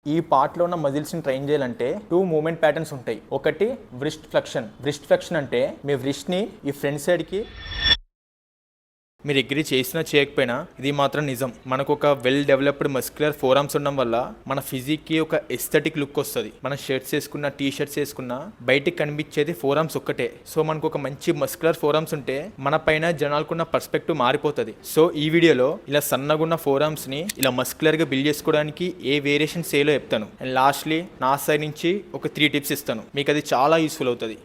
ఈ పార్ట్లో ఉన్న మజిల్స్ని ట్రైన్ చేయాలంటే 2 మూమెంట్ ప్యాటర్న్స్ ఉంటాయి. ఒకటి వ్రిస్ట్ ఫ్లెక్షన్. వ్రిస్ట్ ఫ్లెక్షన్ అంటే మీ వ్రిస్ట్ని ఈ ఫ్రంట్ సైడ్కి మీరు అగ్రీ చేసినా చేయకపోయినా ఇది మాత్రం నిజం. మనకు ఒక వెల్ డెవలప్డ్ మస్క్యులర్ ఫోరామ్స్ ఉండడం వల్ల మన ఫిజిక్కి ఒక ఎస్థెటిక్ లుక్ వస్తుంది. మన షర్ట్స్ వేసుకున్న టీ షర్ట్స్ వేసుకున్న బయటికి కనిపించేది ఫోరామ్స్ ఒక్కటే. సో మనకు ఒక మంచి మస్క్యులర్ ఫోరామ్స్ ఉంటే మన పైన జనాలకున్న పర్స్పెక్టివ్ మారిపోతుంది. సో ఈ వీడియోలో ఇలా సన్నగున్న ఫోరామ్స్ని ఇలా మస్క్యులర్గా బిల్డ్ చేసుకోవడానికి ఏ వేరియేషన్స్ ఏలో చెప్తాను. అండ్ లాస్ట్లీ నా సైడ్ నుంచి ఒక 3 టిప్స్ ఇస్తాను. మీకు అది చాలా యూస్ఫుల్ అవుతుంది.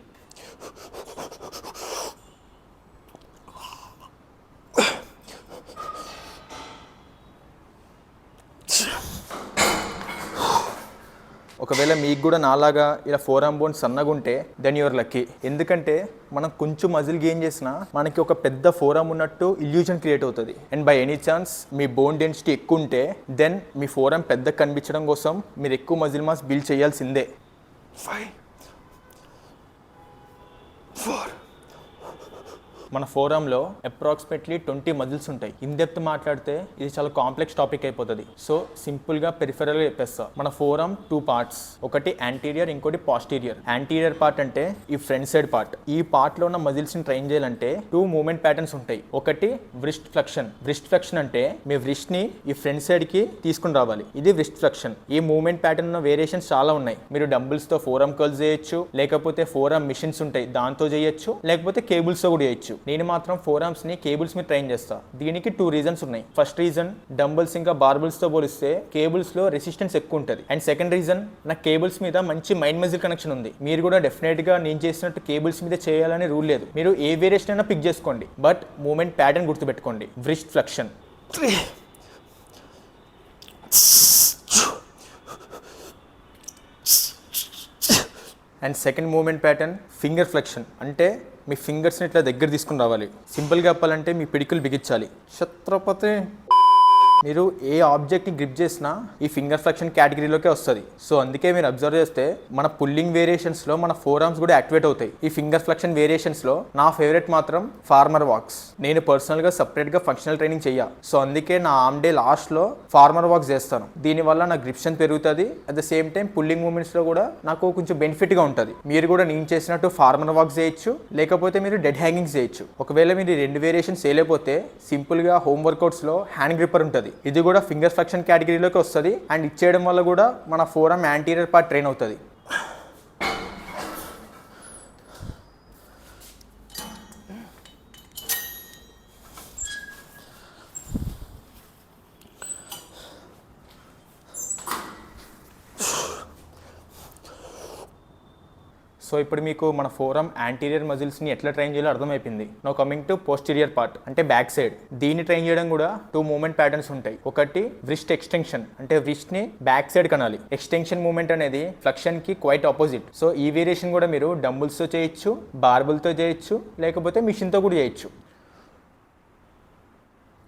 ఒకవేళ మీకు కూడా నాలాగా ఇలా ఫోరామ్ బోన్ సన్నగా ఉంటే దెన్ యువర్ లక్కీ. ఎందుకంటే మనం కొంచెం మజిల్ గెయిన్ చేసినా మనకి ఒక పెద్ద ఫోరామ్ ఉన్నట్టు ఇల్యూజన్ క్రియేట్ అవుతుంది. And by any chance me bone density ఎక్కువ ఉంటే దెన్ మీ ఫోరామ్ పెద్ద కనిపించడం కోసం మీరు ఎక్కువ మజిల్ మాస్ బిల్డ్ చేయాల్సిందే. 5 4 మన ఫోరంలో అప్రాక్సిమేట్లీ 20 మజిల్స్ ఉంటాయి. ఇన్ డెప్త్ మాట్లాడితే ఇది చాలా కాంప్లెక్స్ టాపిక్ అయిపోతుంది. సో సింపుల్గా పెరిఫెరల్గా చెప్పేస్తా. మన ఫోరం 2 పార్ట్స్, ఒకటి యాంటీరియర్, ఇంకోటి పాస్టీరియర్. యాంటీరియర్ పార్ట్ అంటే ఈ ఫ్రంట్ సైడ్ పార్ట్. ఈ పార్ట్లో ఉన్న మజిల్స్ని ట్రైన్ చేయాలంటే 2 మూమెంట్ ప్యాటర్న్స్ ఉంటాయి. ఒకటి వ్రిస్ట్ ఫ్లెక్షన్. వ్రిస్ట్ ఫ్లెక్షన్ అంటే మీ వ్రిస్ట్ని ఈ ఫ్రంట్ సైడ్కి తీసుకుని రావాలి. ఇది వ్రిస్ట్ ఫ్లెక్షన్. ఈ మూమెంట్ ప్యాటర్న్ ఉన్న వేరియేషన్స్ చాలా ఉన్నాయి. మీరు డంబుల్స్తో ఫోరం కర్ల్స్ చేయొచ్చు, లేకపోతే ఫోరం మిషన్స్ ఉంటాయి దాంతో చేయొచ్చు, లేకపోతే కేబుల్స్తో కూడా చేయొచ్చు. నేను మాత్రం ఫోరామ్స్ని కేబుల్స్ మీద ట్రైన్ చేస్తా. దీనికి 2 రీజన్స్ ఉన్నాయి. ఫస్ట్ రీజన్, డంబుల్స్ ఇంకా బార్బుల్స్తో పోలిస్తే కేబుల్స్లో రెసిస్టెన్స్ ఎక్కువ ఉంటుంది. అండ్ సెకండ్ రీజన్, నాకు కేబుల్స్ మీద మంచి మైండ్ మజిల్ కనెక్షన్ ఉంది. మీరు కూడా డెఫినెట్గా నేను చేసినట్టు కేబుల్స్ మీద చేయాలని రూల్ లేదు. మీరు ఏ వేరియేషన్ అయినా పిక్ చేసుకోండి, బట్ మూమెంట్ ప్యాటర్న్ గుర్తుపెట్టుకోండి. Wrist flexion. And second movement pattern finger flexion. అంటే మీ ఫింగర్స్ని ఇట్లా దగ్గర తీసుకుని రావాలి. సింపుల్గా చెప్పాలంటే మీ పిడికులు బిగించాలి. ఛత్రపతి. మీరు ఏ ఆబ్జెక్ట్ని గ్రిప్ చేసినా ఈ ఫింగర్ ఫ్లెక్షన్ కేటగిరీలోకే వస్తుంది. సో అందుకే మీరు అబ్జర్వ్ చేస్తే మన పుల్లింగ్ వేరియేషన్స్లో మన ఫోర్ ఆర్మ్స్ కూడా యాక్టివేట్ అవుతాయి. ఈ ఫింగర్ ఫ్లెక్షన్ వేరియేషన్స్లో నా ఫేవరెట్ మాత్రం ఫార్మర్ వాక్స్. నేను పర్సనల్గా సపరేట్గా ఫంక్షనల్ ట్రైనింగ్ చెయ్య. సో అందుకే నా ఆర్మ్ డే లాస్ట్లో ఫార్మర్ వాక్స్ చేస్తాను. దీనివల్ల నా గ్రిప్ స్ట్రెంత్ పెరుగుతుంది. At the same time pulling మూమెంట్స్లో కూడా నాకు కొంచెం బెనిఫిట్గా ఉంటుంది. మీరు కూడా నేను చేసినట్టు ఫార్మర్ వాక్స్ చేయొచ్చు, లేకపోతే మీరు డెడ్ హ్యాంగింగ్స్ చేయొచ్చు. ఒకవేళ మీరు 2 వేరియేషన్స్ చేయలేకపోతే సింపుల్గా హోమ్ వర్కౌట్స్లో హ్యాండ్ గ్రిప్పర్ ఉంటుంది. ఇది కూడా ఫింగర్ ఫ్లెక్షన్ కేటగిరీలోకి వస్తుంది. అండ్ ఇచ్చేయడం వల్ల కూడా మన ఫోరం యాంటీరియర్ పార్ట్ ట్రైన్ అవుతుంది. సో ఇప్పుడు మీకు మన ఫోరం యాంటీరియర్ మజిల్స్ని ఎట్లా ట్రైన్ చేయాలో అర్థమైపోయింది. Now coming to posterior part, అంటే బ్యాక్ సైడ్. దీన్ని ట్రైన్ చేయడం కూడా 2 మూమెంట్ ప్యాటర్న్స్ ఉంటాయి. ఒకటి వ్రిస్ట్ ఎక్స్టెన్షన్, అంటే వ్రిస్ట్ని బ్యాక్ సైడ్ కనాలి. ఎక్స్టెన్షన్ మూమెంట్ అనేది ఫ్లెక్షన్కి క్వైట్ ఆపోజిట్. సో ఈ వేరియేషన్ కూడా మీరు డంబుల్స్తో చేయొచ్చు, బార్బుల్తో చేయొచ్చు, లేకపోతే మిషన్తో కూడా చేయొచ్చు.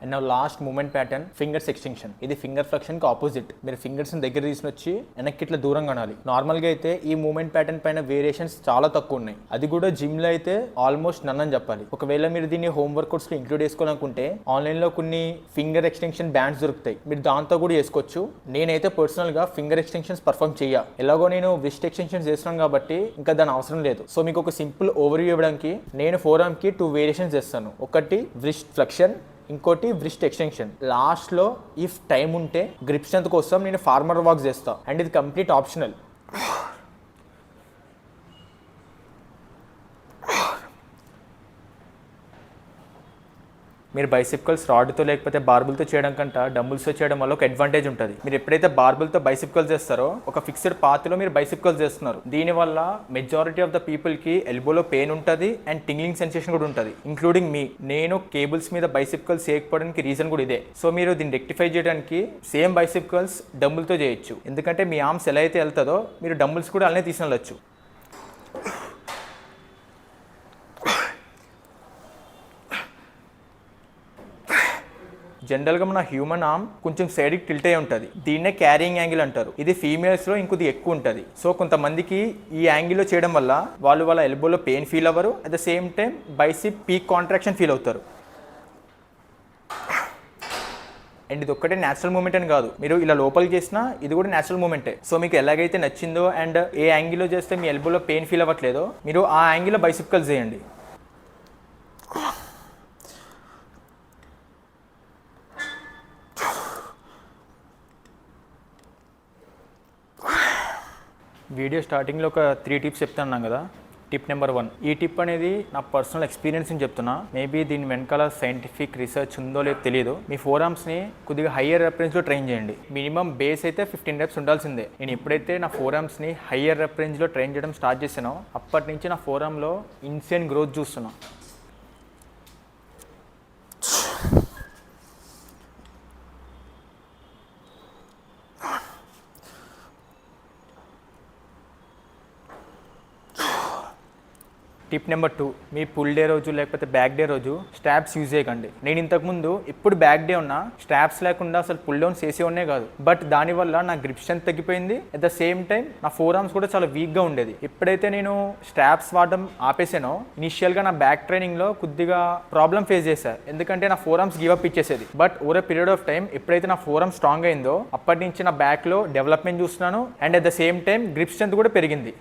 అండ్ నా last movement pattern fingers extension. ఇది ఫింగర్ ఫ్లెక్షన్కి ఆపోజిట్. మీరు ఫింగర్స్ని దగ్గర తీసుకుని వచ్చి వెనక్కి ఇట్లా దూరం కనాలి. నార్మల్గా అయితే ఈ మూమెంట్ ప్యాటర్న్ పైన వేరియేషన్స్ చాలా తక్కువ ఉన్నాయి. అది కూడా జిమ్లో అయితే ఆల్మోస్ట్ నన్ అని చెప్పాలి. ఒకవేళ మీరు దీన్ని హోమ్ వర్కౌట్స్లో ఇంక్లూడ్ చేసుకోవాలనుకుంటే ఆన్లైన్లో కొన్ని ఫింగర్ ఎక్స్టెన్షన్ బ్యాండ్స్ దొరుకుతాయి. మీరు దాంతో కూడా చేసుకోవచ్చు. నేనైతే పర్సనల్గా ఫింగర్ ఎక్స్టెన్షన్స్ పర్ఫామ్ చేయ. ఎలాగో నేను వ్రిస్ట్ ఎక్స్టెన్షన్స్ చేస్తున్నాను కాబట్టి ఇంకా దాని అవసరం లేదు. సో మీకు ఒక సింపుల్ ఓవర్వ్యూ ఇవ్వడానికి నేను ఫోరామ్కి 2 వేరియేషన్స్ చేస్తాను. ఒకటి వ్రిస్ట్ ఫ్లెక్షన్, ఇంకోటి వ్రిస్ట్ ఎక్స్టెన్షన్. లాస్ట్లో ఇఫ్ టైం ఉంటే గ్రిప్ స్ట్రెంత్ కోసం నేను ఫార్మర్ వాక్స్ చేస్తాను. అండ్ ఇది కంప్లీట్ ఆప్షనల్. మీరు బైసిప్కల్స్ రాడ్తో లేకపోతే బార్బుల్తో చేయడం కంటే డంబుల్స్తో చేయడం వల్ల ఒక అడ్వాంటేజ్ ఉంటుంది. మీరు ఎప్పుడైతే బార్బుల్తో బైసిప్కల్స్ చేస్తారో ఒక ఫిక్స్డ్ పాత్లో మీరు బైసిప్కల్స్ చేస్తున్నారు. దీనివల్ల మెజారిటీ ఆఫ్ ద పీపుల్కి ఎల్బోలో పెయిన్ ఉంటుంది అండ్ టింగ్లింగ్ సెన్సేషన్ కూడా ఉంటుంది, ఇంక్లూడింగ్ మీ. నేను కేబుల్స్ మీద బైసిప్కల్స్ చేయకపోవడానికి రీజన్ కూడా ఇదే. సో మీరు దీన్ని రెక్టిఫై చేయడానికి సేమ్ బైసిప్కల్స్ డంబుల్తో చేయొచ్చు. ఎందుకంటే మీ ఆర్మ్స్ ఎలా అయితే వెళ్తుందో మీరు డంబుల్స్ కూడా అలానే తీసుకెళ్ళచ్చు. జనరల్గా మన హ్యూమన్ ఆర్మ్ కొంచెం సైడ్కి టిల్ట్ అయి ఉంటుంది. దీన్నే క్యారింగ్ యాంగిల్ అంటారు. ఇది ఫీమేల్స్లో ఇంకొద్ది ఎక్కువ ఉంటుంది. సో కొంతమందికి ఈ యాంగిల్లో చేయడం వల్ల వాళ్ళ ఎల్బోలో పెయిన్ ఫీల్ అవ్వరు. At the same time bicep peak contraction feel అవుతారు. అండ్ ఇది ఒక్కటే న్యాచురల్ మూమెంట్ అని కాదు, మీరు ఇలా లోపలికి చేసినా ఇది కూడా న్యాచురల్ మూమెంటే. సో మీకు ఎలాగైతే నచ్చిందో అండ్ ఏ యాంగిల్లో చేస్తే మీ ఎల్బోలో పెయిన్ ఫీల్ అవ్వట్లేదో మీరు ఆ యాంగిల్లో బైసిప్ కర్ల్స్ చేయండి. వీడియో స్టార్టింగ్లో ఒక 3 టిప్స్ చెప్తున్నాను కదా. టిప్ నెంబర్ 1, ఈ టిప్ అనేది నా పర్సనల్ ఎక్స్పీరియన్స్ అని చెప్తున్నా. మేబీ దీని వెనకాల సైంటిఫిక్ రీసెర్చ్ ఉందో లేదో తెలియదు. మీ ఫోర్ ఆర్మ్స్ని కొద్దిగా హయ్యర్ రెఫరెన్స్లో ట్రైన్ చేయండి. మినిమం బేస్ అయితే 15 reps ఉండాల్సిందే. నేను ఎప్పుడైతే నా ఫోర్ ఆర్మ్స్ని హయ్యర్ రెఫరెన్స్లో ట్రైన్ చేయడం స్టార్ట్ చేసానో అప్పటి నుంచి నా ఫోర్ ఆర్మ్లో ఇన్సేన్ గ్రోత్ చూస్తున్నా. టిప్ నెంబర్ 2, మీ పుల్ డే రోజు లేకపోతే బ్యాక్ డే రోజు స్ట్రాప్స్ యూజ్ చేయకండి. నేను ఇంతకుముందు ఎప్పుడు బ్యాక్ డే ఉన్నా స్ట్రాప్స్ లేకుండా అసలు పుల్ డౌన్స్ చేసే ఉన్నే కాదు. బట్ దానివల్ల నా గ్రిప్ స్ట్రెంత్ తగ్గిపోయింది. అట్ ద సేమ్ టైం నా ఫోర్ ఆర్మ్స్ కూడా చాలా వీక్గా ఉండేది. ఎప్పుడైతే నేను స్ట్రాప్స్ వాడడం ఆపేసానో ఇనిషియల్గా నా బ్యాక్ ట్రైనింగ్లో కొద్దిగా ప్రాబ్లం ఫేస్ చేశాను, ఎందుకంటే నా ఫోర్ ఆర్మ్స్ గివ్ అప్ ఇచ్చేసేది. But over a period of time ఎప్పుడైతే నా ఫోర్ ఆర్మ్ స్ట్రాంగ్ అయిందో అప్పటి నుంచి నా బ్యాక్లో డెవలప్మెంట్ చూస్తున్నాను and at the same time grip strength కూడా పెరిగింది.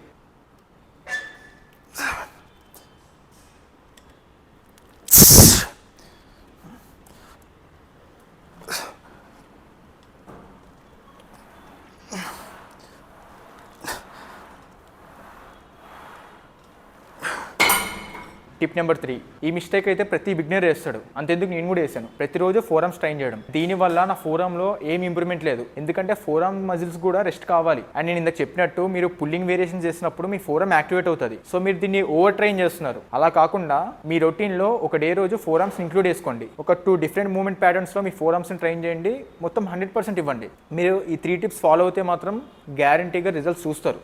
టిప్ నెంబర్ 3, ఈ మిస్టేక్ అయితే ప్రతి బిగినర్ వేస్తాడు, అంతెందుకు నేను కూడా వేసాను. ప్రతిరోజు ఫోర్ ఆర్మ్స్ ట్రైన్ చేయడం, దీనివల్ల నా ఫోర్ ఆర్మ్లో ఏం ఇంప్రూవ్మెంట్ లేదు, ఎందుకంటే ఫోర్ ఆర్మ్ మజిల్స్ కూడా రెస్ట్ కావాలి. అండ్ నేను ఇందాక చెప్పినట్టు మీరు పుల్లింగ్ వేరియేషన్ చేసినప్పుడు మీ ఫోర్ ఆర్మ్ యాక్టివేట్ అవుతుంది. సో మీరు దీన్ని ఓవర్ ట్రైన్ చేస్తున్నారు. అలా కాకుండా మీ రొటీన్లో ఒక డే రోజు ఫోర్ ఆర్మ్స్ ఇంక్లూడ్ చేసుకోండి. ఒక 2 డిఫరెంట్ మూవ్మెంట్ ప్యాటర్న్స్లో మీ ఫోర్ ఆర్మ్స్ని ట్రైన్ చేయండి. మొత్తం 100% ఇవ్వండి. మీరు ఈ 3 టిప్స్ ఫాలో అయితే మాత్రం గ్యారంటీగా రిజల్ట్స్ చూస్తారు.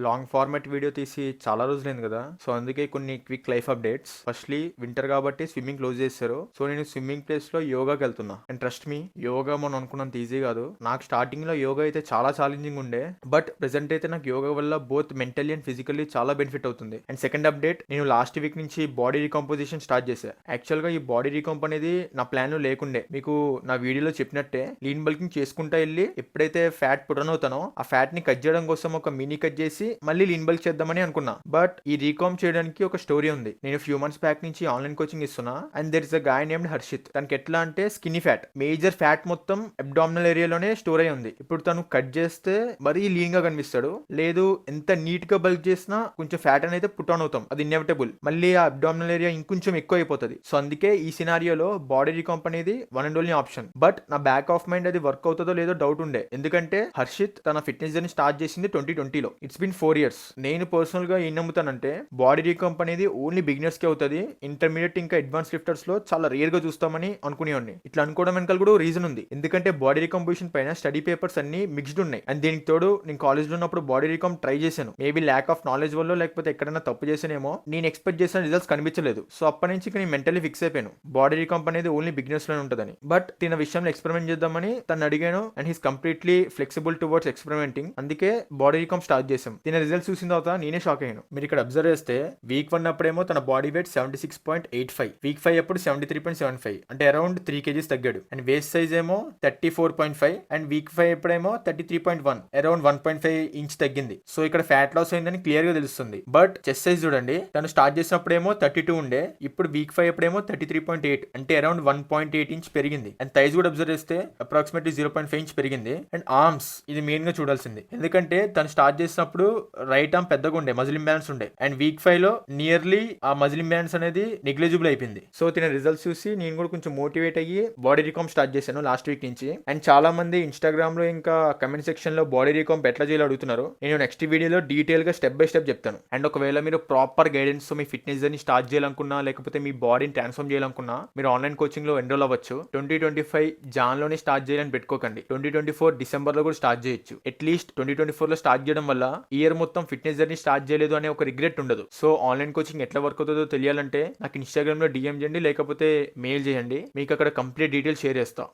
లాంగ్ ఫార్మాట్ వీడియో తీసి చాలా రోజులైంది కదా, సో అందుకే కొన్ని quick life updates. Firstly winter కాబట్టి స్విమ్మింగ్ క్లోజ్ చేస్తారు. సో నేను స్విమ్మింగ్ ప్లేస్ లో యోగాకి వెళ్తున్నా. అండ్ ట్రస్ట్ మీ, యోగా మనం అనుకున్నంత ఈజీ కాదు. నాకు స్టార్టింగ్ లో యోగా అయితే చాలా ఛాలెంజింగ్ ఉండే, బట్ ప్రెసెంట్ అయితే నాకు యోగా వల్ల బోత్ మెంటల్లీ అండ్ ఫిజికల్లీ చాలా బెనిఫిట్ అవుతుంది. అండ్ సెకండ్ అప్డేట్, నేను లాస్ట్ వీక్ నుంచి బాడీ రీకంపోజిషన్ స్టార్ట్ చేశాను. యాక్చువల్ గా ఈ బాడీ రీకంప్ అనేది నా ప్లాన్ లో లేకుండే. మీకు నా వీడియోలో చెప్పినట్టే లీన్ బల్కింగ్ చేసుకుంటా వెళ్ళి ఎప్పుడైతే ఫ్యాట్ పుట్ ఆన్ అవుతానో ఆ ఫ్యాట్ ని కట్ చేయడం కోసం ఒక మినీ కట్ చేసి మళ్ళీ లీన్ బల్క్ చేద్దామని అనుకున్నా. బట్ ఈ రీకామ్ చేయడానికి ఒక స్టోరీ ఉంది. నేను ఫ్యూ మంత్స్ బ్యాక్ నుంచి ఆన్లైన్ కోచింగ్ ఇస్తున్నా and there is a guy named Harshit. తనకి ఎట్లా అంటే స్కిన్నీ ఫ్యాట్, మేజర్ ఫ్యాట్ మొత్తం అబ్డామినల్ ఏరియాలోనే స్టోర్ అయి ఉంది. ఇప్పుడు తను కట్ చేస్తే మరీ లీన్ గా కనిపిస్తాడు, లేదు ఎంత నీట్ గా బల్క్ చేసినా కొంచెం ఫ్యాట్ అనేది పుట్ ఆన్ అవుతాం, అది ఇన్ఎవిటబుల్. మళ్ళీ ఆ అబ్డామినల్ ఏరియా ఇంకొంచెం ఎక్కువ అయిపోతుంది. సో అందుకే ఈ సినారియోలో బాడీ రీకాంప్ అనేది one and only option. But నా బ్యాక్ ఆఫ్ మైండ్ అది వర్క్ అవుతుందో లేదో డౌట్ ఉండే, ఎందుకంటే హర్షిత్ తన ఫిట్నెస్ జర్నీ స్టార్ట్ చేసింది 2020లో. It's been 4 years. నేను పర్సనల్ గా ఏం నమ్ముతానంటే బాడీ రీకంప్ అనేది ఓన్లీ బిగినర్స్ కి అవుతుంది. ఇంటర్మీడియట్ ఇంకా అడ్వాన్స్ లిఫ్టర్స్ లో చాలా రేర్ గా చూస్తామని అనుకునేవాడిని. ఇట్లా అనుకోవడం వెనకాల కూడా రీజన్ ఉంది, ఎందుకంటే బాడీ రీకంపోజిషన్ పైన స్టడీ పేపర్స్ అన్ని మిక్స్డ్ ఉన్నాయి. అండ్ దీనికి తోడు నేను కాలేజ్ లో ఉన్నప్పుడు బాడీ రీకంప్ ట్రై చేశాను. మేబీ ల్యాక్ ఆఫ్ నాలెడ్జ్ వల్ల లేకపోతే ఎక్కడైనా తప్పు చేసానేమో, నేను ఎక్స్పెక్ట్ చేసిన రిజల్ట్స్ కనిపించలేదు. సో అప్పటి నుంచి నేను మెంటల్లీ ఫిక్స్ అయిపోయాను బాడీ రీకంప్ అనేది ఓన్లీ బిగినర్స్ లోనే ఉంటుందని. బట్ దీని విషయంలో ఎక్స్పెరిమెంట్ చేద్దామని తను అడిగాను and he's completely flexible towards experimenting. అందుకే బాడీ రీకంప్ స్టార్ట్ చేసాం. దీని రిజల్ట్స్ చూసిన తర్వాత నేనే షాక్ అయ్యాను. మీరు ఇక్కడ అబ్జర్వ్ చేస్తే వీక్ 1 అప్పుడేమో తన బాడీ వెయిట్ 76.85, వీక్ 5 అప్పుడు 73.75, అంటే అరౌండ్ 3 kgs తగ్గాడు. అండ్ వేస్ట్ సైజ్ ఏమో 34.5 అండ్ వీక్ 5 ఎప్పుడేమో 33.1, అరౌండ్ 1.5 ఇంచ్ తగ్గింది. సో ఇక్కడ ఫ్యాట్ లాస్ అయిందని క్లియర్ గా తెలుస్తుంది. బట్ చెస్ట్ సైజ్ చూడండి, తను స్టార్ట్ చేసినప్పుడేమో 32 ఉండే, ఇప్పుడు వీక్ 5 ఎప్పుడేమో 33.8, అంటే అరౌండ్ 1.8 ఇంచ్ పెరిగింది. అండ్ థైజ్ కూడా అబ్జర్వ్ చేస్తే అప్రాక్సిమేట్లీ 0.5 ఇంచ్ పెరిగింది. అండ్ ఆర్మ్స్, ఇది మెయిన్ గా చూడాల్సింది, ఎందుకంటే తను స్టార్ట్ చేసినప్పుడు రైట్ ఆర్మ్ పెద్దగా ఉండే, మజిల్ ఇంబ్యాలెన్స్ ఉండే. అండ్ వీక్ 5 లో నియర్లీ ఆ మజిల్ ఇంబ్యాలెన్స్ అనేది నెగ్లిజిబుల్ అయిపోయింది. సో తిన రిజల్ట్స్ చూసి నేను కూడా కొంచెం మోటివేట్ అయ్యి బాడీ రీకాంప్ స్టార్ట్ చేశాను లాస్ట్ వీక్ నుంచి. అండ్ చాలా మంది ఇన్స్టాగ్రామ్ లో ఇంకా కమెంట్ సెక్షన్ లో బాడీ రీకాంప్ ఎట్లా చేయాలో అడుగుతున్నారు. నేను నెక్స్ట్ వీడియోలో డీటెయిల్ గా స్టెప్ బై స్టెప్ చెప్తాను. అండ్ ఒకవేళ మీరు ప్రాపర్ గైడెన్స్ తో మీ ఫిట్నెస్ జర్నీ స్టార్ట్ చేయాలనుకున్నా, లేకపోతే మీ బాడీని ట్రాన్స్ఫార్మ్ చేయాలనుకున్నా, మీరు ఆన్లైన్ కోచింగ్ లో ఎన్రోల్ అవ్వచ్చు. 2025 జాన్ లోనే స్టార్ట్ చేయాలని పెట్టుకోకండి, 2024 డిసెంబర్ లో కూడా స్టార్ట్ చేయొచ్చు. అట్లీస్ట్ 2024 లో స్టార్ట్ చేయడం వల్ల ఇయర్ మొత్తం ఫిట్నెస్ జర్నీ స్టార్ట్ చేయలేదు అనే ఒక రిగ్రెట్ ఉండదు. సో ఆన్లైన్ కోచింగ్ ఎట్లా వర్క్ అవుతుందో తెలియాలంటే నాకు ఇన్స్టాగ్రామ్ లో డిఎం చేయండి, లేకపోతే మెయిల్ చేయండి, మీకు అక్కడ కంప్లీట్ డీటెయిల్స్ షేర్ చేస్తా.